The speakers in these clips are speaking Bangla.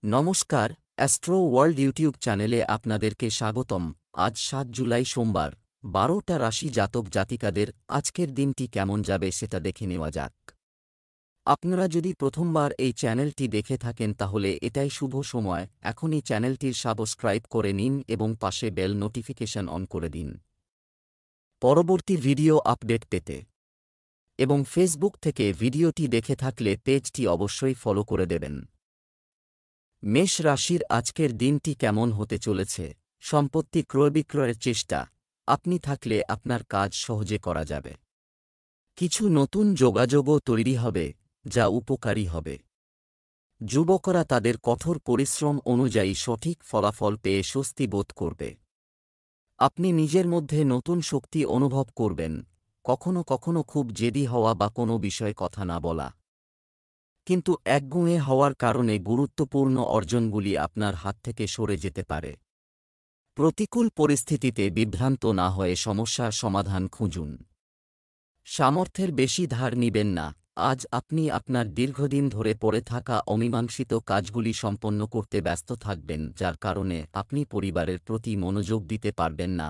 নমস্কার, অ্যাস্ট্রো ওয়ার্ল্ড ইউটিউব চ্যানেলে আপনাদেরকে স্বাগতম। আজ ৭ জুলাই সোমবার, ১২টা রাশি জাতক জাতিকাদের আজকের দিনটি কেমন যাবে সেটা দেখে নেওয়া যাক। আপনারা যদি প্রথমবার এই চ্যানেলটি দেখে থাকেন তাহলে এটাই শুভ সময়, এখনই চ্যানেলটির সাবস্ক্রাইব করে নিন এবং পাশে বেল নোটিফিকেশন অন করে দিন পরবর্তী ভিডিও আপডেট পেতে। এবং ফেসবুক থেকে ভিডিওটি দেখে থাকলে পেজটি অবশ্যই ফলো করে দেবেন। মেষ রাশির আজকের দিনটি কেমন হতে চলেছে? সম্পত্তি ক্রয় বিক্রয়ের চেষ্টা আপনি থাকলে আপনার কাজ সহজে করা যাবে। কিছু নতুন যোগাযোগও তৈরি হবে, যা উপকারী হবে। যুবকরা তাদের কঠোর পরিশ্রম অনুযায়ী সঠিক ফলাফল পেয়ে স্বস্তি বোধ করবে। আপনি নিজের মধ্যে নতুন শক্তি অনুভব করবেন, কখনো কখনো খুব জেদি হওয়া বা কোনো বিষয়ে কথা না বলা। কিন্তু একগুঁয়ে হওয়ার কারণে গুরুত্বপূর্ণ অর্জনগুলি আপনার হাত থেকে সরে যেতে পারে। প্রতিকূল পরিস্থিতিতে বিভ্রান্ত না হয়ে সমস্যার সমাধান খুঁজুন। সামর্থ্যের বেশি ধার নিবেন না। আজ আপনি আপনার দীর্ঘদিন ধরে পড়ে থাকা অমীমাংসিত কাজগুলি সম্পন্ন করতে ব্যস্ত থাকবেন, যার কারণে আপনি পরিবারের প্রতি মনোযোগ দিতে পারবেন না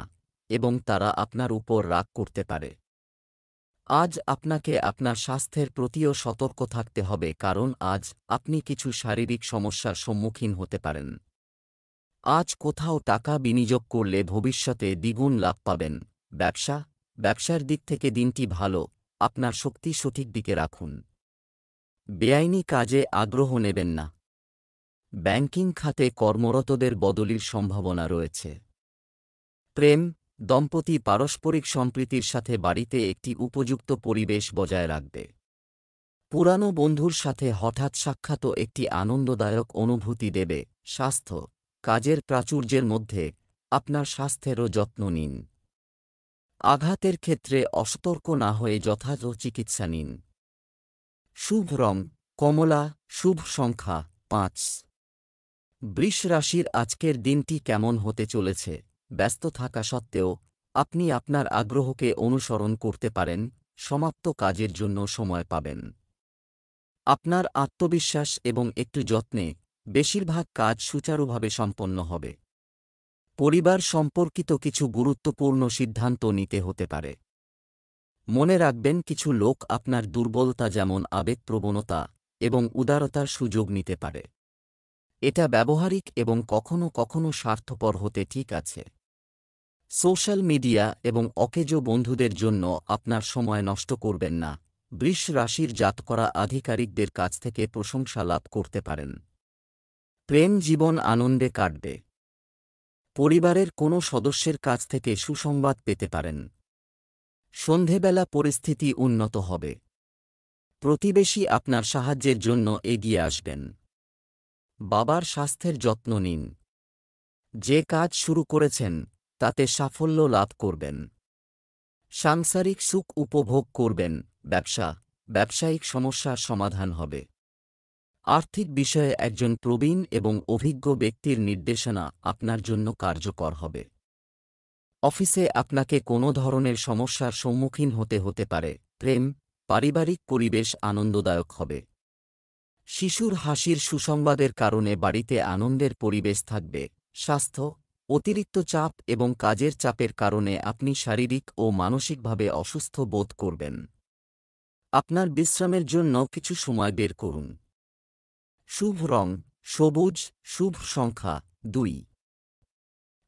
এবং তারা আপনার উপর রাগ করতে পারে। আজ আপনাকে আপনার স্বাস্থ্যের প্রতিও সতর্ক থাকতে হবে, কারণ আজ আপনি কিছু শারীরিক সমস্যার সম্মুখীন হতে পারেন। আজ কোথাও টাকা বিনিয়োগ করলে ভবিষ্যতে দ্বিগুণ লাভ পাবেন। ব্যবসার দিক থেকে দিনটি ভালো, আপনার শক্তি সঠিক দিকে রাখুন। বেআইনি কাজে আগ্রহ নেবেন না। ব্যাংকিং খাতে কর্মরতদের বদলির সম্ভাবনা রয়েছে। প্রেম, দম্পতি পারস্পরিক সম্প্রীতির সাথে বাড়িতে একটি উপযুক্ত পরিবেশ বজায় রাখবে। পুরানো বন্ধুর সাথে হঠাৎ সাক্ষাৎও একটি আনন্দদায়ক অনুভূতি দেবে। স্বাস্থ্য, কাজের প্রাচুর্যের মধ্যে আপনার স্বাস্থ্যেরও যত্ন নিন। আঘাতের ক্ষেত্রে অসতর্ক না হয়ে যথাযথ চিকিৎসা নিন। শুভ রং কমলা, শুভ সংখ্যা ৫। বৃষ রাশির আজকের দিনটি কেমন হতে চলেছে? ব্যস্ত থাকা সত্ত্বেও আপনি আপনার আগ্রহকে অনুসরণ করতে পারেন, সমাপ্ত কাজের জন্য সময় পাবেন। আপনার আত্মবিশ্বাস এবং একটু যত্নে বেশিরভাগ কাজ সুচারুভাবে সম্পন্ন হবে। পরিবার সম্পর্কিত কিছু গুরুত্বপূর্ণ সিদ্ধান্ত নিতে হতে পারে। মনে রাখবেন, কিছু লোক আপনার দুর্বলতা যেমন আবেগপ্রবণতা এবং উদারতার সুযোগ নিতে পারে। এটা ব্যবহারিক এবং কখনো কখনো স্বার্থপর হতে ঠিক আছে। সোশ্যাল মিডিয়া এবং অকেজো বন্ধুদের জন্য আপনার সময় নষ্ট করবেন না। বৃষ রাশির জাতকরা আধিকারিকদের কাছ থেকে প্রশংসা লাভ করতে পারেন। প্রেম জীবন আনন্দে কাটবে। পরিবারের কোনো সদস্যের কাছ থেকে সুসংবাদ পেতে পারেন। সন্ধেবেলা পরিস্থিতি উন্নত হবে। প্রতিবেশী আপনার সাহায্যের জন্য এগিয়ে আসবেন। বাবার স্বাস্থ্যের যত্ন নিন। যে কাজ শুরু করেছেন তাতে সাফল্য লাভ করবেন। সাংসারিক সুখ উপভোগ করবেন। ব্যবসায়িক সমস্যার সমাধান হবে। আর্থিক বিষয়ে একজন প্রবীণ এবং অভিজ্ঞ ব্যক্তির নির্দেশনা আপনার জন্য কার্যকর হবে। অফিসে আপনাকে কোনো ধরনের সমস্যার সম্মুখীন হতে পারে। প্রেম, পারিবারিক পরিবেশ আনন্দদায়ক হবে। শিশুর হাসির সুসংবাদের কারণে বাড়িতে আনন্দের পরিবেশ থাকবে। স্বাস্থ্য, অতিরিক্ত চাপ এবং কাজের চাপের কারণে আপনি শারীরিক ও মানসিকভাবে অসুস্থ বোধ করবেন। আপনার বিশ্রামের জন্য কিছু সময় বের করুন। শুভ রং সবুজ, শুভ সংখ্যা ২।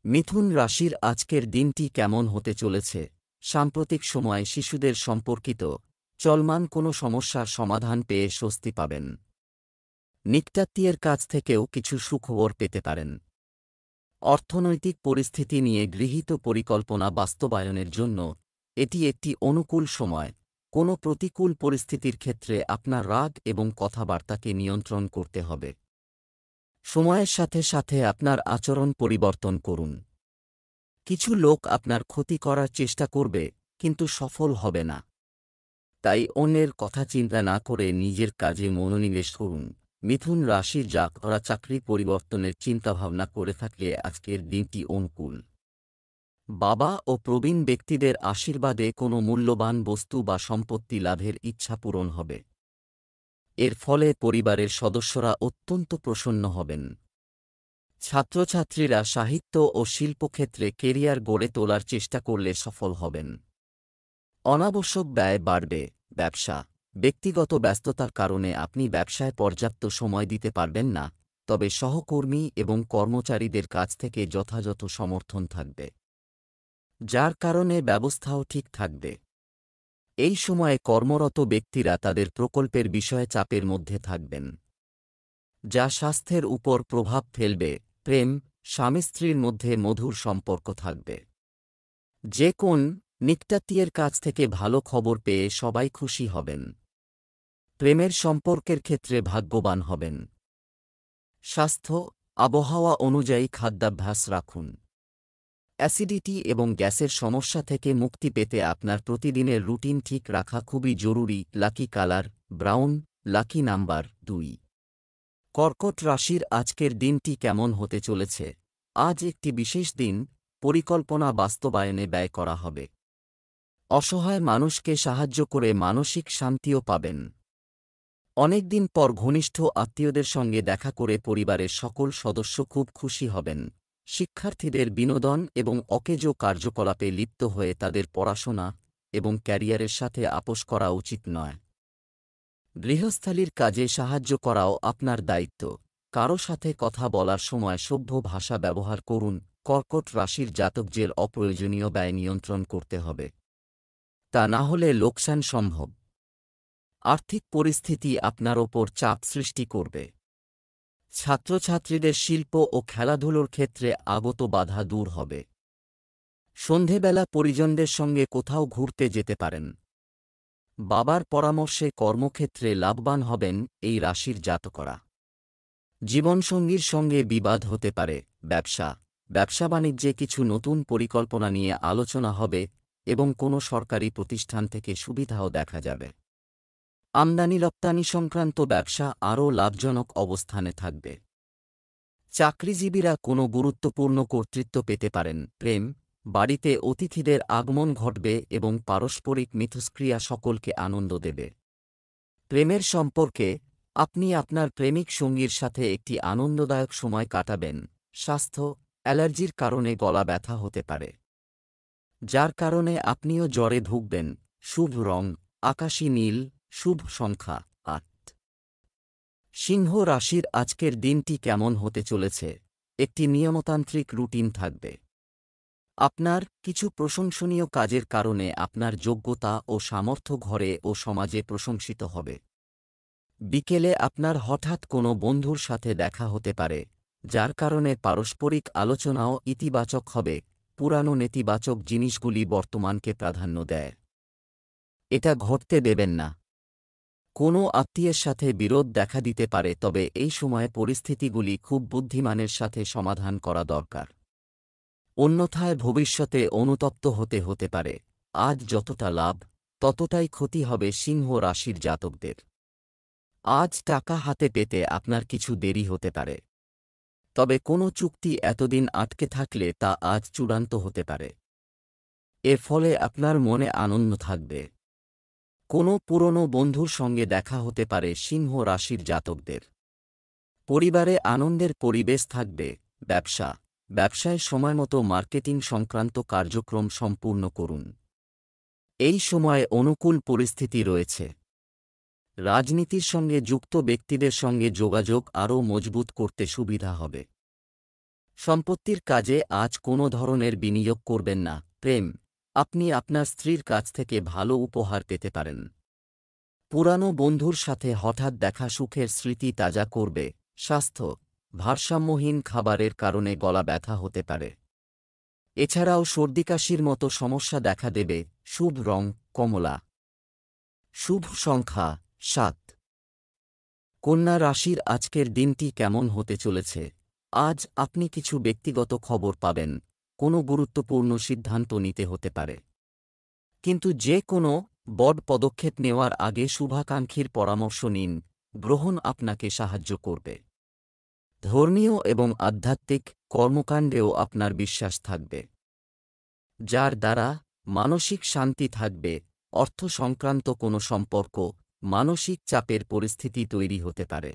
মিথুন রাশির আজকের দিনটি কেমন হতে চলেছে? সাম্প্রতিক সময়ে শিশুদের সম্পর্কিত চলমান কোনো সমস্যার সমাধান পেয়ে স্বস্তি পাবেন। নিকটাত্মীয়ের কাছ থেকেও কিছু সুখবর পেতে পারেন। অর্থনৈতিক পরিস্থিতি নিয়ে গৃহীত পরিকল্পনা বাস্তবায়নের জন্য এটি একটি অনুকূল সময়। কোনো প্রতিকূল পরিস্থিতির ক্ষেত্রে আপনার রাগ এবং কথাবার্তাকে নিয়ন্ত্রণ করতে হবে। সময়ের সাথে সাথে আপনার আচরণ পরিবর্তন করুন। কিছু লোক আপনার ক্ষতি করার চেষ্টা করবে, কিন্তু সফল হবে না। তাই অন্যের কথা চিন্তা না করে নিজের কাজে মনোনিবেশ করুন। মিথুন রাশির জাতকরা চাকরি পরিবর্তনের চিন্তাভাবনা করে থাকলে আজকের দিনটি অনুকূল। বাবা ও প্রবীণ ব্যক্তিদের আশীর্বাদে কোনো মূল্যবান বস্তু বা সম্পত্তি লাভের ইচ্ছা পূরণ হবে। এর ফলে পরিবারের সদস্যরা অত্যন্ত প্রসন্ন হবেন। ছাত্রছাত্রীরা সাহিত্য ও শিল্পক্ষেত্রে কেরিয়ার গড়ে তোলার চেষ্টা করলে সফল হবেন। অনাবশ্যক ব্যয় বাড়বে। ব্যবসা, ব্যক্তিগত ব্যস্ততার কারণে আপনি ব্যবসায় পর্যাপ্ত সময় দিতে পারবেন না, তবে সহকর্মী এবং কর্মচারীদের কাছ থেকে যথাযথ সমর্থন থাকবে, যার কারণে ব্যবস্থাও ঠিক থাকবে। এই সময়ে কর্মরত ব্যক্তিরা তাদের প্রকল্পের বিষয়ে চাপের মধ্যে থাকবেন, যা স্বাস্থ্যের উপর প্রভাব ফেলবে। প্রেম, স্বামী স্ত্রীর মধ্যে মধুর সম্পর্ক থাকবে। যে কোন নিকটাত্মীয়ের কাছ থেকে ভালো খবর পেয়ে সবাই খুশি হবেন। প্রেমের সম্পর্কের ক্ষেত্রে ভাগ্যবান হবেন। স্বাস্থ্য, আবহাওয়া অনুযায়ী খাদ্যাভ্যাস রাখুন। অ্যাসিডিটি এবং গ্যাসের সমস্যা থেকে মুক্তি পেতে আপনার প্রতিদিনের রুটিন ঠিক রাখা খুবই জরুরি। Lucky colour brown, lucky number 2। কর্কট রাশির আজকের দিনটি কেমন হতে চলেছে? আজ একটি বিশেষ দিন, পরিকল্পনা বাস্তবায়নে ব্যয় করা হবে। অসহায় মানুষকে সাহায্য করে মানসিক শান্তিও পাবেন। অনেকদিন পর ঘনিষ্ঠ আত্মীয়দের সঙ্গে দেখা করে পরিবারের সকল সদস্য খুব খুশি হবেন। শিক্ষার্থীদের বিনোদন এবং অকেজো কার্যকলাপে লিপ্ত হয়ে তাদের পড়াশোনা এবং ক্যারিয়ারের সাথে আপোস করা উচিত নয়। গৃহস্থালির কাজে সাহায্য করাও আপনার দায়িত্ব। কারো সাথে কথা বলার সময় সভ্য ভাষা ব্যবহার করুন। কর্কট রাশির জাতকদের অপ্রয়োজনীয় ব্যয় নিয়ন্ত্রণ করতে হবে, তা না হলে লোকসান সম্ভব। আর্থিক পরিস্থিতি আপনার ওপর চাপ সৃষ্টি করবে। ছাত্রছাত্রীদের শিল্প ও খেলাধুলোর ক্ষেত্রে আগত বাধা দূর হবে। সন্ধেবেলা পরিজনদের সঙ্গে কোথাও ঘুরতে যেতে পারেন। বাবার পরামর্শে কর্মক্ষেত্রে লাভবান হবেন এই রাশির জাতকরা। জীবনসঙ্গীর সঙ্গে বিবাদ হতে পারে। ব্যবসা-বাণিজ্যে কিছু নতুন পরিকল্পনা নিয়ে আলোচনা হবে এবং কোনো সরকারি প্রতিষ্ঠান থেকে সুবিধাও দেখা যাবে। আমদানি-রপ্তানি সংক্রান্ত ব্যবসা আরও লাভজনক অবস্থানে থাকবে। চাকরিজীবীরা কোনো গুরুত্বপূর্ণ কর্তৃত্ব পেতে পারেন। প্রেম, বাড়িতে অতিথিদের আগমন ঘটবে এবং পারস্পরিক মিথস্ক্রিয়া সকলকে আনন্দ দেবে। প্রেমের সম্পর্কে আপনি আপনার প্রেমিক সঙ্গীর সাথে একটি আনন্দদায়ক সময় কাটাবেন। স্বাস্থ্য, অ্যালার্জির কারণে গলা ব্যথা হতে পারে, যার কারণে আপনিও জ্বরে ভুগবেন। শুভ রং আকাশী নীল, শুভ সংখ্যা 8। সিংহ রাশির আজকের দিনটি কেমন হতে চলেছে? একটি নিয়মতান্ত্রিক রুটিন থাকবে। আপনার কিছু প্রশংসনীয় কাজের কারণে আপনার যোগ্যতা ও সামর্থ্য ঘরে ও সমাজে প্রশংসিত হবে। বিকেলে আপনার হঠাৎ কোনো বন্ধুর সাথে দেখা হতে পারে, যার কারণে পারস্পরিক আলোচনাও ইতিবাচক হবে। পুরানো নেতিবাচক জিনিসগুলি বর্তমানকে প্রাধান্য দেয়, এটা ঘটতে দেবেন না। কোনো আত্মীয়ের সাথে বিরোধ দেখা দিতে পারে, তবে এই সময়ে পরিস্থিতিগুলি খুব বুদ্ধিমানের সাথে সমাধান করা দরকার, অন্যথায় ভবিষ্যতে অনুতপ্ত হতে পারে। আজ যতটা লাভ ততটাই ক্ষতি হবে সিংহ রাশির জাতকদের। আজ টাকা হাতে পেতে আপনার কিছু দেরি হতে পারে, তবে কোনো চুক্তি এতদিন আটকে থাকলে তা আজ চূড়ান্ত হতে পারে। এর ফলে আপনার মনে আনন্দ থাকবে। কোনো পুরনো বন্ধুর সঙ্গে দেখা হতে পারে সিংহ রাশির জাতকদের। পরিবারে আনন্দের পরিবেশ থাকবে। ব্যবসায় সময়মতো মার্কেটিং সংক্রান্ত কার্যক্রম সম্পূর্ণ করুন। এই সময়ে অনুকূল পরিস্থিতি রয়েছে। রাজনীতির সঙ্গে যুক্ত ব্যক্তিদের সঙ্গে যোগাযোগ আরও মজবুত করতে সুবিধা হবে। সম্পত্তির কাজে আজ কোনো ধরনের বিনিয়োগ করবেন না। প্রেম, আপনি আপনার স্ত্রীর কাছ থেকে ভালো উপহার পেতে পারেন। পুরানো বন্ধুর সাথে হঠাৎ দেখা সুখের স্মৃতি তাজা করবে। স্বাস্থ্য, ভারসাম্যহীন খাবারের কারণে গলা ব্যথা হতে পারে, এছাড়াও সর্দিকাশির মতো সমস্যা দেখা দেবে। শুভ রং কমলা, শুভ সংখ্যা 7। কন্যা রাশির আজকের দিনটি কেমন হতে চলেছে? আজ আপনি কিছু ব্যক্তিগত খবর পাবেন, কোনো গুরুত্বপূর্ণ সিদ্ধান্ত নিতে হতে পারে। কিন্তু যে কোনো বড় পদক্ষেপ নেওয়ার আগে শুভাকাঙ্ক্ষীর পরামর্শ নিন, গ্রহণ আপনাকে সাহায্য করবে। ধর্মীয় এবং আধ্যাত্মিক কর্মকাণ্ডেও আপনার বিশ্বাস থাকবে, যার দ্বারা মানসিক শান্তি থাকবে। অর্থ সংক্রান্ত কোনো সম্পর্ক মানসিক চাপের পরিস্থিতি তৈরি হতে পারে।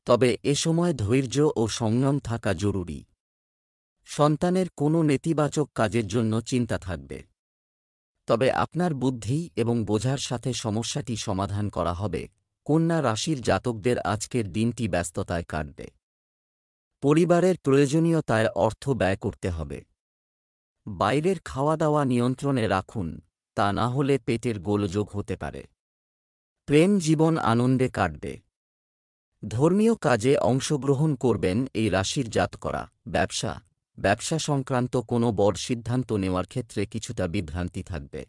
তবে এ সময় ধৈর্য ও সংযম থাকা জরুরি। সন্তানের কোনো নেতিবাচক কাজের জন্য চিন্তা থাকবে। তবে আপনার বুদ্ধি এবং বোঝার সাথে সমস্যাটি সমাধান করা হবে। কন্যা রাশির জাতকদের আজকের দিনটি ব্যস্ততায় কাটবে। পরিবারের প্রয়োজনীয়তায় অর্থ ব্যয় করতে হবে। বাইরের খাওয়া দাওয়া নিয়ন্ত্রণে রাখুন, তা না হলে পেটের গোলযোগ হতে পারে। প্রেম জীবন আনন্দে কাটবে। ধর্মীয় কাজে অংশগ্রহণ করবেন এই রাশির জাতকরা। ব্যবসা সংক্রান্ত কোনো বড় সিদ্ধান্ত নেওয়ার ক্ষেত্রে কিছুটা বিভ্রান্তি থাকবে।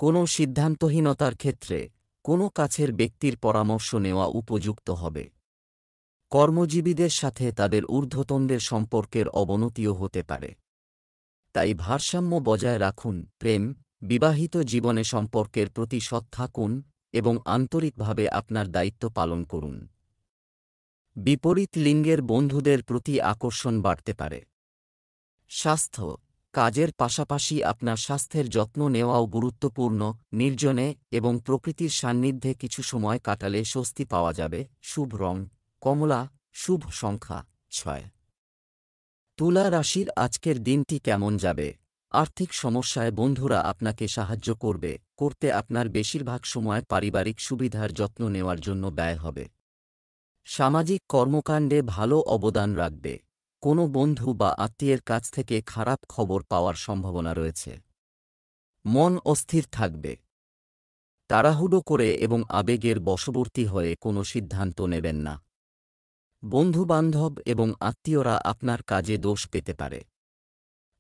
কোনো সিদ্ধান্তহীনতার ক্ষেত্রে কোনো কাছের ব্যক্তির পরামর্শ নেওয়া উপযুক্ত হবে। কর্মজীবীদের সাথে তাদের ঊর্ধ্বতনদের সম্পর্কের অবনতিও হতে পারে। তাই ভারসাম্য বজায় রাখুন। প্রেম, বিবাহিত জীবনে সম্পর্কের প্রতি সৎ থাকুন এবং আন্তরিকভাবে আপনার দায়িত্ব পালন করুন। বিপরীত লিঙ্গের বন্ধুদের প্রতি আকর্ষণ বাড়তে পারে। স্বাস্থ্য, কাজের পাশাপাশি আপনার স্বাস্থ্যের যত্ন নেওয়াও গুরুত্বপূর্ণ। নির্জনে এবং প্রকৃতির সান্নিধ্যে কিছু সময় কাটালে স্বস্তি পাওয়া যাবে। শুভ রং কমলা, শুভ সংখ্যা 6। তুলা রাশির আজকের দিনটি কেমন যাবে? আর্থিক সমস্যায় বন্ধুরা আপনাকে সাহায্য করতে আপনার বেশিরভাগ সময় পারিবারিক সুবিধার যত্ন নেওয়ার জন্য ব্যয় হবে। সামাজিক কর্মকাণ্ডে ভালো অবদান রাখবে। কোনো বন্ধু বা আত্মীয়ের কাছ থেকে খারাপ খবর পাওয়ার সম্ভাবনা রয়েছে। মন অস্থির থাকবে। তাড়াহুড়ো করে এবং আবেগের বশবর্তী হয়ে কোনো সিদ্ধান্ত নেবেন না। বন্ধুবান্ধব এবং আত্মীয়রা আপনার কাজে দোষ পেতে পারে।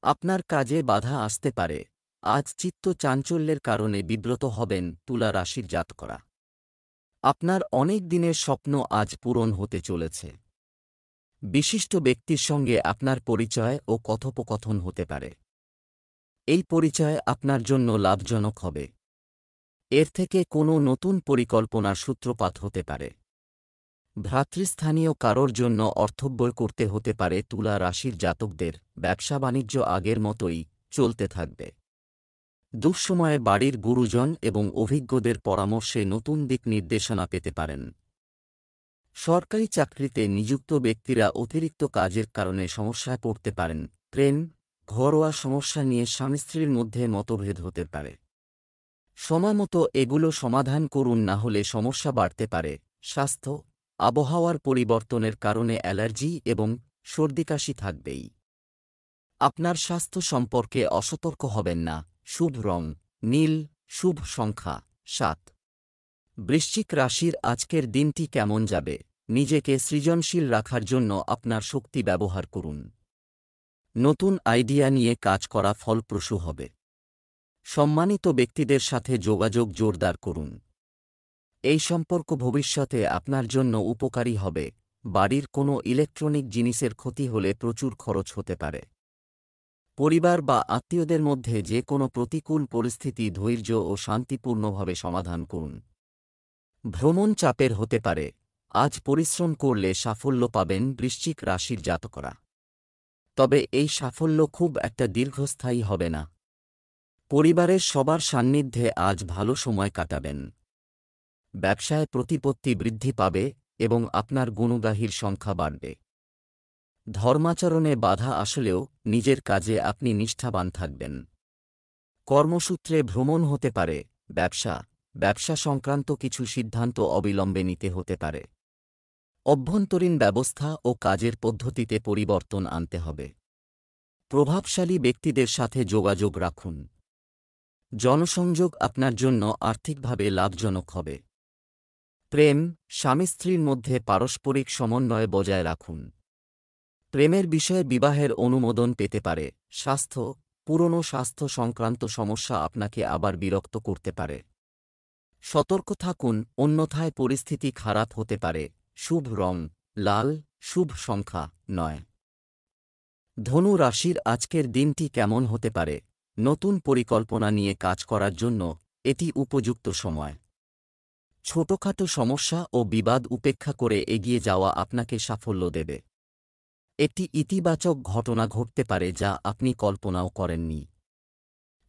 আপনার কাজে বাধা আসতে পারে। আজ চিত্ত চাঞ্চল্যের কারণে বিব্রত হবেন। তুলা রাশির জাতকরা, আপনার অনেক দিনের স্বপ্ন আজ পূরণ হতে চলেছে। বিশিষ্ট ব্যক্তির সঙ্গে আপনার পরিচয় ও কথোপকথন হতে পারে। এই পরিচয় আপনার জন্য লাভজনক হবে। এর থেকে কোনো নতুন পরিকল্পনার সূত্রপাত হতে পারে। ভ্রাতৃস্থানীয় কারোর জন্য অর্থব্যয় করতে হতে পারে। তুলা রাশির জাতকদের ব্যবসা বাণিজ্য আগের মতোই চলতে থাকবে। দুঃসময়ে বাড়ির গুরুজন এবং অভিজ্ঞদের পরামর্শে নতুন দিক নির্দেশনা পেতে পারেন। সরকারি চাকরিতে নিযুক্ত ব্যক্তিরা অতিরিক্ত কাজের কারণে সমস্যায় পড়তে পারেন। প্রেম, ঘরোয়া সমস্যা নিয়ে স্বামী স্ত্রীর মধ্যে মতভেদ হতে পারে। সময়মতো এগুলো সমাধান করুন, না হলে সমস্যা বাড়তে পারে। স্বাস্থ্য, আবহাওয়ার পরিবর্তনের কারণে অ্যালার্জি এবং সর্দিকাশি থাকবেই। আপনার স্বাস্থ্য সম্পর্কে অসতর্ক হবেন না। শুভ রং নীল, শুভ সংখ্যা 7। বৃশ্চিক রাশির আজকের দিনটি কেমন যাবে? নিজেকে সৃজনশীল রাখার জন্য আপনার শক্তি ব্যবহার করুন। নতুন আইডিয়া নিয়ে কাজ করা ফলপ্রসূ হবে। সম্মানিত ব্যক্তিদের সাথে যোগাযোগ জোরদার করুন। এই সম্পর্ক ভবিষ্যতে আপনার জন্য উপকারী হবে। বাড়ির কোনো ইলেকট্রনিক জিনিসের ক্ষতি হলে প্রচুর খরচ হতে পারে। পরিবার বা আত্মীয়দের মধ্যে যে কোনো প্রতিকূল পরিস্থিতি ধৈর্য ও শান্তিপূর্ণভাবে সমাধান করুন। ভ্রমণ চাপের হতে পারে। আজ পরিশ্রম করলে সাফল্য পাবেন বৃশ্চিক রাশির জাতকরা। তবে এই সাফল্য খুব একটা দীর্ঘস্থায়ী হবে না। পরিবারের সবার সান্নিধ্যে আজ ভালো সময় কাটাবেন। ব্যবসায় প্রতিপত্তি বৃদ্ধি পাবে এবং আপনার গুণগ্রাহীর সংখ্যা বাড়বে। ধর্মাচরণে বাধা আসলেও নিজের কাজে আপনি নিষ্ঠাবান থাকবেন। কর্মসূত্রে ভ্রমণ হতে পারে। ব্যবসা সংক্রান্ত কিছু সিদ্ধান্ত অবিলম্বে নিতে হতে পারে। অভ্যন্তরীণ ব্যবস্থা ও কাজের পদ্ধতিতে পরিবর্তন আনতে হবে। প্রভাবশালী ব্যক্তিদের সাথে যোগাযোগ রাখুন। জনসংযোগ আপনার জন্য আর্থিকভাবে লাভজনক হবে। প্রেম, স্বামী স্ত্রীর মধ্যে পারস্পরিক সমন্বয় বজায় রাখুন। প্রেমের বিষয়ে বিবাহের অনুমোদন পেতে পারে। স্বাস্থ্য, পুরনো স্বাস্থ্য সংক্রান্ত সমস্যা আপনাকে আবার বিরক্ত করতে পারে। সতর্ক থাকুন, অন্যথায় পরিস্থিতি খারাপ হতে পারে। শুভ রং লাল, শুভ সংখ্যা 9। ধনু রাশির আজকের দিনটি কেমন হতে পারে? নতুন পরিকল্পনা নিয়ে কাজ করার জন্য এটি উপযুক্ত সময়। ছোটখাটো সমস্যা ও বিবাদ উপেক্ষা করে এগিয়ে যাওয়া আপনাকে সাফল্য দেবে। একটি ইতিবাচক ঘটনা ঘটতে পারে যা আপনি কল্পনাও করেননি।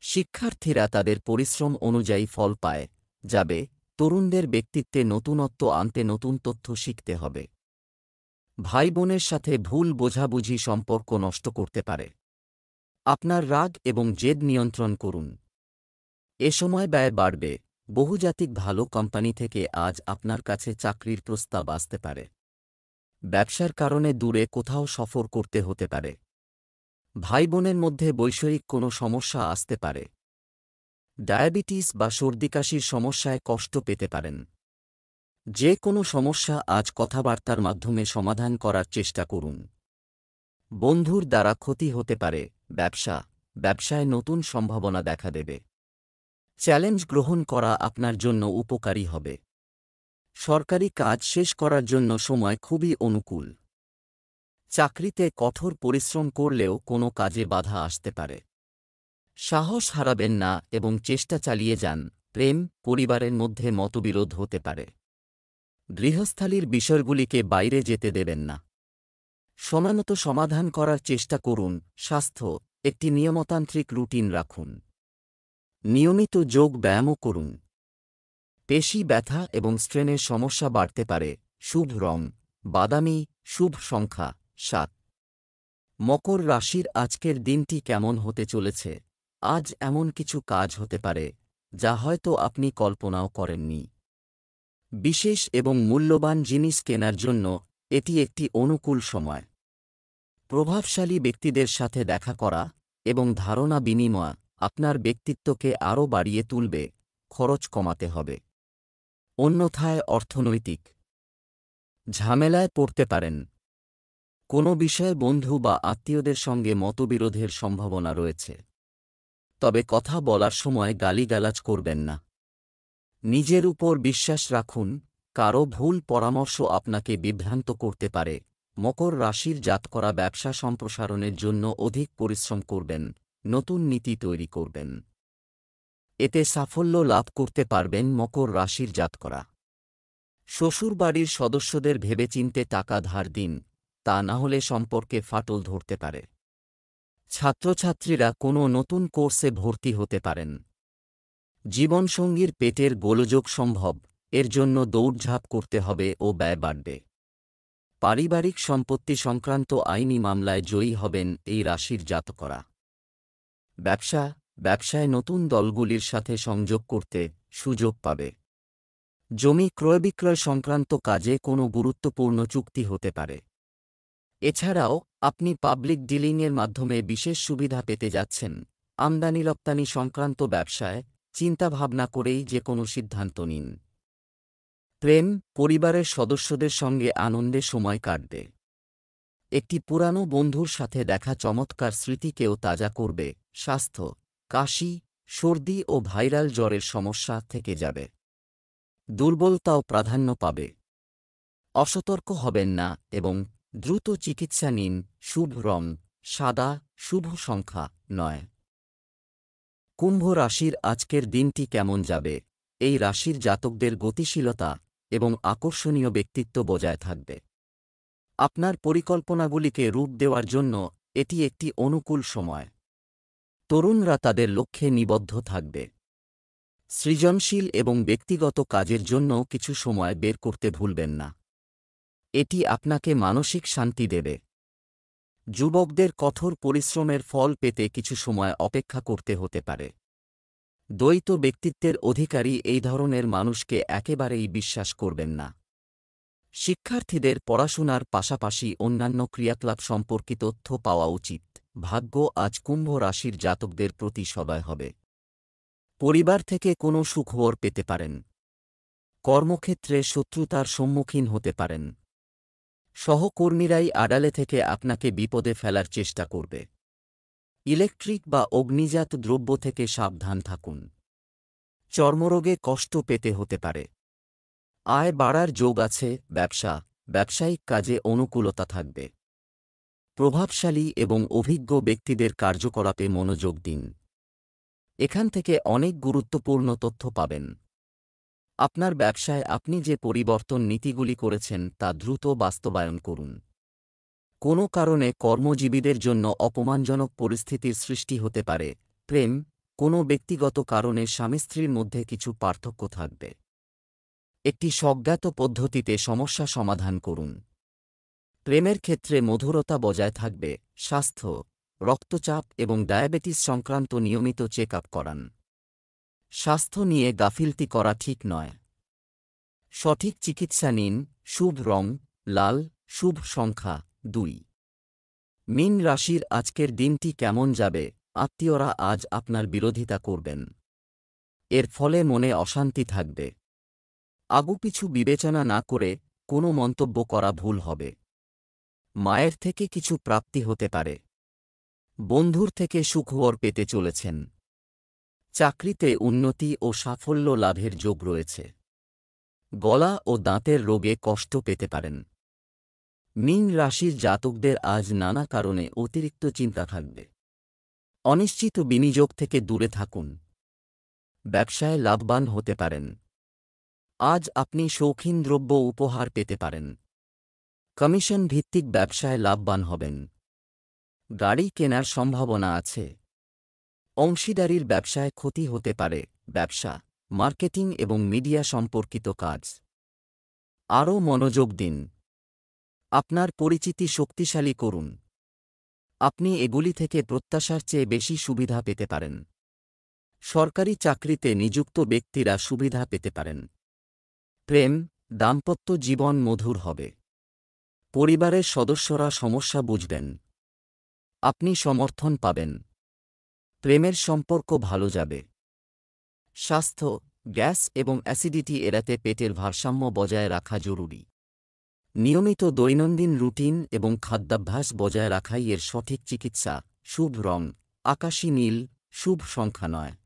শিক্ষার্থীরা তাদের পরিশ্রম অনুযায়ী ফল পায় যাবে। তরুণদের ব্যক্তিত্বে নতুনত্ব আনতে নতুন তথ্য শিখতে হবে। ভাই বোনের সাথে ভুল বোঝাবুঝি সম্পর্ক নষ্ট করতে পারে। আপনার রাগ এবং জেদ নিয়ন্ত্রণ করুন। এ সময় ব্যয় বাড়বে। বহুজাতিক ভালো কোম্পানি থেকে আজ আপনার কাছে চাকরির প্রস্তাব আসতে পারে। ব্যবসার কারণে দূরে কোথাও সফর করতে হতে পারে। ভাই বোনের মধ্যে বৈষয়িক কোনো সমস্যা আসতে পারে। ডায়াবেটিস বা সর্দিকাশির সমস্যায় কষ্ট পেতে পারেন। যে কোনো সমস্যা আজ কথাবার্তার মাধ্যমে সমাধান করার চেষ্টা করুন। বন্ধুর দ্বারা ক্ষতি হতে পারে। ব্যবসায় নতুন সম্ভাবনা দেখা দেবে। চ্যালেঞ্জ গ্রহণ করা আপনার জন্য উপকারী হবে। সরকারি কাজ শেষ করার জন্য সময় খুবই অনুকূল। চাকরিতে কঠোর পরিশ্রম করলেও কোনো কাজে বাধা আসতে পারে। সাহস হারাবেন না এবং চেষ্টা চালিয়ে যান। প্রেম, পরিবারের মধ্যে মতবিরোধ হতে পারে। গৃহস্থালির বিষয়গুলিকে বাইরে যেতে দেবেন না। সময়মতো সমাধান করার চেষ্টা করুন। স্বাস্থ্য, একটি নিয়মতান্ত্রিক রুটিন রাখুন। নিয়মিত যোগ ব্যায়ামও করুন। পেশি ব্যথা এবং স্ট্রেনের সমস্যা বাড়তে পারে। শুভ রং বাদামি, শুভ সংখ্যা 7। মকর রাশির আজকের দিনটি কেমন হতে চলেছে? আজ এমন কিছু কাজ হতে পারে যা হয়তো আপনি কল্পনাও করেননি। বিশেষ এবং মূল্যবান জিনিস কেনার জন্য এটি একটি অনুকূল সময়। প্রভাবশালী ব্যক্তিদের সাথে দেখা করা এবং ধারণা বিনিময় আপনার ব্যক্তিত্বকে আরও বাড়িয়ে তুলবে। খরচ কমাতে হবে। অন্যথায় অর্থনৈতিক ঝামেলায় পড়তে পারেন। কোনো বিষয়ে বন্ধু বা আত্মীয়দের সঙ্গে মতবিরোধের সম্ভাবনা রয়েছে। তবে কথা বলার সময় গালিগালাজ করবেন না। নিজের উপর বিশ্বাস রাখুন। কারও ভুল পরামর্শ আপনাকে বিভ্রান্ত করতে পারে। মকর রাশির জাতকরা ব্যবসা সম্প্রসারণের জন্য অধিক পরিশ্রম করবেন। নতুন নীতি তৈরি করবেন। এতে সাফল্য লাভ করতে পারবেন। মকর রাশির জাতকরা শ্বশুরবাড়ির সদস্যদের ভেবেচিন্তে টাকা ধার দিন, তা না হলে সম্পর্কে ফাটল ধরতে পারে। ছাত্রছাত্রীরা কোনো নতুন কোর্সে ভর্তি হতে পারেন। জীবনসঙ্গীর পেটের গোলযোগ সম্ভব, এর জন্য দৌড়ঝাঁপ করতে হবে ও ব্যয় বাড়বে। পারিবারিক সম্পত্তি সংক্রান্ত আইনি মামলায় জয়ী হবেন এই রাশির জাতকরা। ব্যবসায় নতুন দলগুলির সাথে সংযোগ করতে সুযোগ পাবে। জমি ক্রয়বিক্রয় সংক্রান্ত কাজে কোনো গুরুত্বপূর্ণ চুক্তি হতে পারে। এছাড়াও আপনি পাবলিক ডিলিংয়ের মাধ্যমে বিশেষ সুবিধা পেতে যাচ্ছেন। আমদানি রপ্তানি সংক্রান্ত ব্যবসায় চিন্তাভাবনা করেই যে কোনো সিদ্ধান্ত নিন। প্রেম, পরিবারের সদস্যদের সঙ্গে আনন্দে সময় কাটবে। একটি পুরানো বন্ধুর সাথে দেখা চমৎকার স্মৃতিকেও তাজা করবে। স্বাস্থ্য, কাশি, সর্দি ও ভাইরাল জ্বরের সমস্যা থেকে যাবে। দুর্বলতাও প্রাধান্য পাবে। অসতর্ক হবেন না এবং দ্রুত চিকিৎসা নিন। শুভ রং সাদা, শুভ সংখ্যা 9। কুম্ভ রাশির আজকের দিনটি কেমন যাবে? এই রাশির জাতকদের গতিশীলতা এবং আকর্ষণীয় ব্যক্তিত্ব বজায় থাকবে। আপনার পরিকল্পনাগুলিকে রূপ দেওয়ার জন্য এটি একটি অনুকূল সময়। তরুণরা তাদের লক্ষ্যে নিবদ্ধ থাকবে। সৃজনশীল এবং ব্যক্তিগত কাজের জন্য কিছু সময় বের করতে ভুলবেন না। এটি আপনাকে মানসিক শান্তি দেবে। যুবকদের কঠোর পরিশ্রমের ফল পেতে কিছু সময় অপেক্ষা করতে হতে পারে। দ্বৈত ব্যক্তিত্বের অধিকারী এই ধরনের মানুষকে একেবারেই বিশ্বাস করবেন না। শিক্ষার্থীদের পড়াশোনার পাশাপাশি অন্যান্য ক্রিয়াকলাপ সম্পর্কিত তথ্য পাওয়া উচিত। ভাগ্য আজ কুম্ভ রাশির জাতকদের প্রতি সদয় হবে। পরিবার থেকে কোনো সুখবর পেতে পারেন। কর্মক্ষেত্রে শত্রুতার সম্মুখীন হতে পারেন। সহকর্মীরাই আড়ালে থেকে আপনাকে বিপদে ফেলার চেষ্টা করবে। ইলেকট্রিক বা অগ্নিজাত দ্রব্য থেকে সাবধান থাকুন। চর্মরোগে কষ্ট পেতে হতে পারে। আয় বাড়ার যোগ আছে। ব্যবসায়িক কাজে অনুকূলতা থাকবে। প্রভাবশালী এবং অভিজ্ঞ ব্যক্তিদের কার্যকলাপে মনোযোগ দিন। এখান থেকে অনেক গুরুত্বপূর্ণ তথ্য পাবেন। আপনার ব্যবসায় আপনি যে পরিবর্তন নীতিগুলি করেছেন তা দ্রুত বাস্তবায়ন করুন। কোনো কারণে কর্মজীবীদের জন্য অপমানজনক পরিস্থিতির সৃষ্টি হতে পারে। প্রেম, কোনো ব্যক্তিগত কারণে স্বামী স্ত্রীর মধ্যে কিছু পার্থক্য থাকবে। একটি স্বজ্ঞাত পদ্ধতিতে সমস্যা সমাধান করুন। প্রেমের ক্ষেত্রে মধুরতা বজায় থাকবে। স্বাস্থ্য, রক্তচাপ এবং ডায়াবেটিস সংক্রান্ত নিয়মিত চেক আপ করান। স্বাস্থ্য নিয়ে গাফিলতি করা ঠিক নয়। সঠিক চিকিৎসা নিন। শুভ রং লাল, শুভ সংখ্যা 2। মীন রাশির আজকের দিনটি কেমন যাবে? আত্মীয়রা আজ আপনার বিরোধিতা করবেন। এর ফলে মনে অশান্তি থাকবে। আগুপিছু বিবেচনা না করে কোনো মন্তব্য করা ভুল হবে। মায়ের থেকে কিছু প্রাপ্তি হতে পারে। বন্ধুর থেকে সুখবর পেতে চলেছেন। চাকরিতে উন্নতি ও সাফল্য লাভের যোগ রয়েছে। গলা ও দাঁতের রোগে কষ্ট পেতে পারেন। মীন রাশির জাতকদের আজ নানা কারণে অতিরিক্ত চিন্তা থাকবে। অনিশ্চিত বিনিয়োগ থেকে দূরে থাকুন। ব্যবসায় লাভবান হতে পারেন। আজ আপনি শৌখিন দ্রব্য উপহার পেতে পারেন। কমিশন ভিত্তিক ব্যবসায় লাভবান হবেন। গাড়ি কেনার সম্ভাবনা আছে। অংশীদারির ব্যবসায় ক্ষতি হতে পারে। ব্যবসা, মার্কেটিং এবং মিডিয়া সম্পর্কিত কাজ আরও মনোযোগ দিন। আপনার পরিচিতি শক্তিশালী করুন। আপনি এগুলি থেকে প্রত্যাশার চেয়ে বেশি সুবিধা পেতে পারেন। সরকারি চাকরিতে নিযুক্ত ব্যক্তিরা সুবিধা পেতে পারেন। প্রেম, দাম্পত্য জীবন মধুর হবে। পরিবারের সদস্যরা সমস্যা বুঝবেন। আপনি সমর্থন পাবেন। প্রেমের সম্পর্ক ভালো যাবে। স্বাস্থ্য, গ্যাস এবং অ্যাসিডিটি এড়াতে পেটের ভারসাম্য বজায় রাখা জরুরি। নিয়মিত দৈনন্দিন রুটিন এবং খাদ্যাভ্যাস বজায় রাখাই এর সঠিক চিকিৎসা। শুভ রং আকাশী নীল, শুভ সংখ্যা 9।